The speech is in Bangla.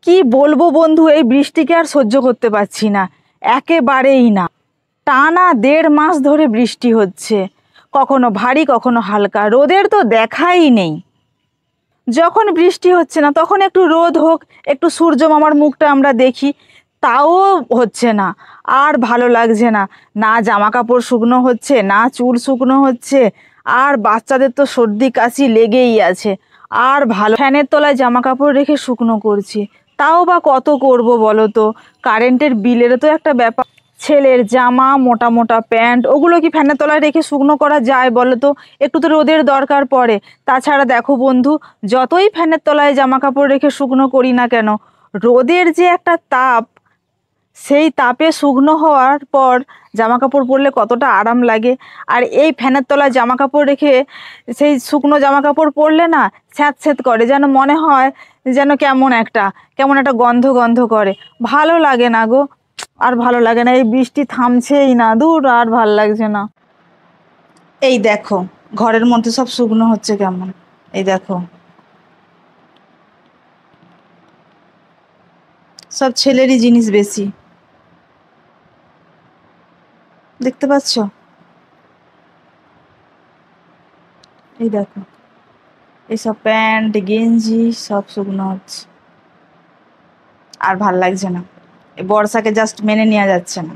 কি বলবো বন্ধু, এই বৃষ্টিকে আর সহ্য করতে পারছি না, একেবারেই না। টানা 1.5 মাস ধরে বৃষ্টি হচ্ছে, কখনো ভারী কখনো হালকা, রোদের তো দেখাই নেই। যখন বৃষ্টি হচ্ছে না তখন একটু রোদ হোক, একটু সূর্য মামার মুখটা আমরা দেখি, তাও হচ্ছে না। আর ভালো লাগছে না, না জামা কাপড় শুকনো হচ্ছে, না চুল শুকনো হচ্ছে। আর বাচ্চাদের তো সর্দি কাশি লেগেই আছে। আর ভালো, ফ্যানের তলায় জামা কাপড় রেখে শুকনো করছি, তাও বা কত করব বলো তো। কারেন্টের বিলেরও তো একটা ব্যাপার। ছেলের জামা, মোটা মোটা প্যান্ট, ওগুলো কি ফ্যানের তলায় রেখে শুকনো করা যায় বলো তো? একটু তো রোদের দরকার পড়ে। তাছাড়া দেখো বন্ধু, যতই ফ্যানের তলায় জামা কাপড় রেখে শুকনো করি না কেন, রোদের যে একটা তাপ, সেই তাপে শুকনো হওয়ার পর জামা কাপড় পরলে কতটা আরাম লাগে। আর এই ফ্যানের তলায় জামা কাপড় রেখে সেই শুকনো জামা কাপড় পরলে না, স্যাঁত স্যাঁত করে, যেন মনে হয় যেন কেমন একটা গন্ধ গন্ধ করে। ভালো লাগে না গো, আর ভালো লাগে না। এই বৃষ্টি থামছেই না, দূর, আর ভাল লাগছে না। এই দেখো, ঘরের মধ্যে সব শুকনো হচ্ছে কেমন। এই দেখো, সব ছেলেরই জিনিস বেশি, দেখতে পাচ্ছ? এই দেখো, এইসব প্যান্ট গেঞ্জি সব শুকনো হচ্ছে, আর ভাল লাগছে না। এই বর্ষাকে জাস্ট মেনে নেওয়া যাচ্ছে না।